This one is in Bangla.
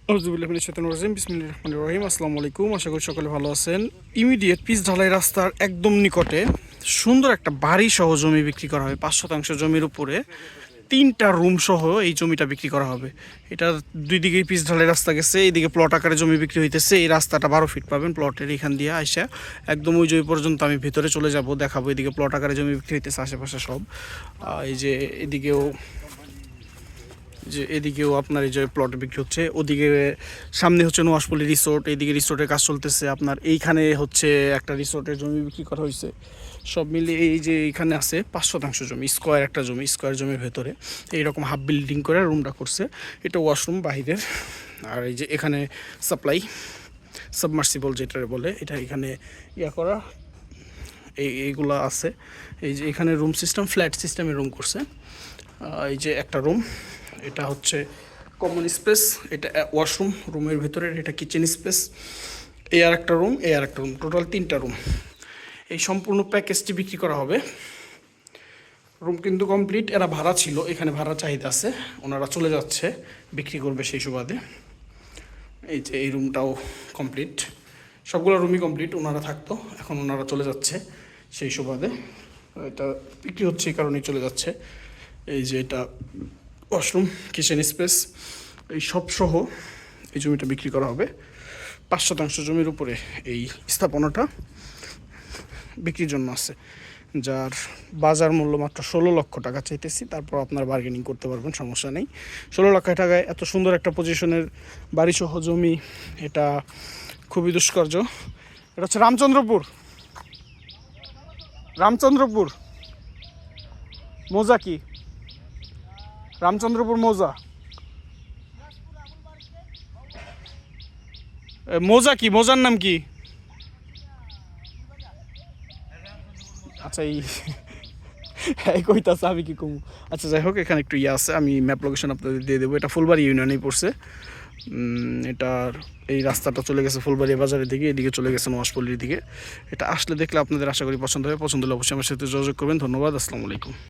রহিম আসসালামু আলাইকুম। আশা করি সকলে ভালো আছেন। ইমিডিয়েট পিচ ঢালাই রাস্তার একদম নিকটে সুন্দর একটা বাড়ি সহ জমি বিক্রি করা হবে। 5 শতাংশ জমির উপরে 3টা রুম সহ এই জমিটা বিক্রি করা হবে। এটা দুই দিকেই পিচ ঢালাই রাস্তা গেছে, এইদিকে প্লট আকারে জমি বিক্রি হইতেছে। এই রাস্তাটা 12 ফিট পাবেন প্লটের এখান দিয়ে আইসা একদম ওই জমি পর্যন্ত আমি ভিতরে চলে যাব, দেখাবো। এদিকে প্লট আকারে জমি বিক্রি হইতেছে আশেপাশে সব। এই যে এদিকেও আপনার এই যে প্লট বিক্রি হচ্ছে। ওদিকে সামনে হচ্ছে নোয়াশপল্লী রিসোর্ট, এইদিকে রিসোর্টের কাজ চলতেছে। আপনার এইখানে হচ্ছে একটা রিসোর্টের জমি বিক্রি করা হয়েছে। সব মিলিয়ে এই যে এইখানে আছে 5 শতাংশ জমি, স্কোয়ার একটা জমি, স্কোয়ার জমির ভেতরে এইরকম হাফ বিল্ডিং করে রুমটা করছে। এটা ওয়াশরুম বাহিরের। আর এই যে এখানে সাপ্লাই সাবমার্সিবল যেটা বলে, এটা এখানে করা এইগুলা আছে। এই যে এখানে রুম সিস্টেম, ফ্ল্যাট সিস্টেমের রুম করছে। এই যে একটা রুম, এটা হচ্ছে কমন স্পেস, এটা ওয়াশরুম রুমের ভিতরে, এটা কিচেন স্পেস। এই আর একটা রুম, এই আর একটা রুম, টোটাল 3টা রুম। এই সম্পূর্ণ প্যাকেজটি বিক্রি করা হবে। রুম কিন্তু কমপ্লিট, এরা ভাড়া ছিল, এখানে ভাড়া চাহিদা আছে, ওনারা চলে যাচ্ছে, বিক্রি করবে সেই সুবাদে। এই যে এই রুমটাও কমপ্লিট, সবগুলো রুমই কমপ্লিট, ওনারা থাকতো, এখন ওনারা চলে যাচ্ছে সেই সুবাদে। এটা বিক্রি হচ্ছে এই কারণেই চলে যাচ্ছে। এই যে এটা ওয়াশরুম, কিচেন স্পেস, এই সব সহ এই জমিটা বিক্রি করা হবে। 5 শতাংশ জমির উপরে এই স্থাপনাটা বিক্রির জন্য আছে, যার বাজার মূল্য মাত্র 16 লক্ষ টাকা চাইতেছি। তারপর আপনার বার্গেনিং করতে পারবেন, সমস্যা নেই। 16 লক্ষ টাকায় এত সুন্দর একটা পজিশনের বাড়িসহ জমি, এটা খুবই দুষ্কর্য। এটা হচ্ছে রামচন্দ্রপুর মৌজা, কি রামচন্দ্রপুর মৌজা, মৌজা কি, মৌজার নাম কি? আচ্ছা এই কইতাছে, আমি কি কমু। আচ্ছা যাই হোক, এখানে একটু আছে, আমি ম্যাপ লোকেশন আপনাদের দিয়ে দেবো। এটা ফুলবাড়ি ইউনিয়নেই পড়ছে। এটার এই রাস্তাটা চলে গেছে ফুলবাড়ি বাজারের দিকে, এদিকে চলে গেছে নোয়াশপল্লির দিকে। এটা আসলে দেখলে আপনাদের আশা করি পছন্দ হবে। পছন্দ হলে অবশ্যই আমার সাথে যোগাযোগ করবেন। ধন্যবাদ, আসসালামু আলাইকুম।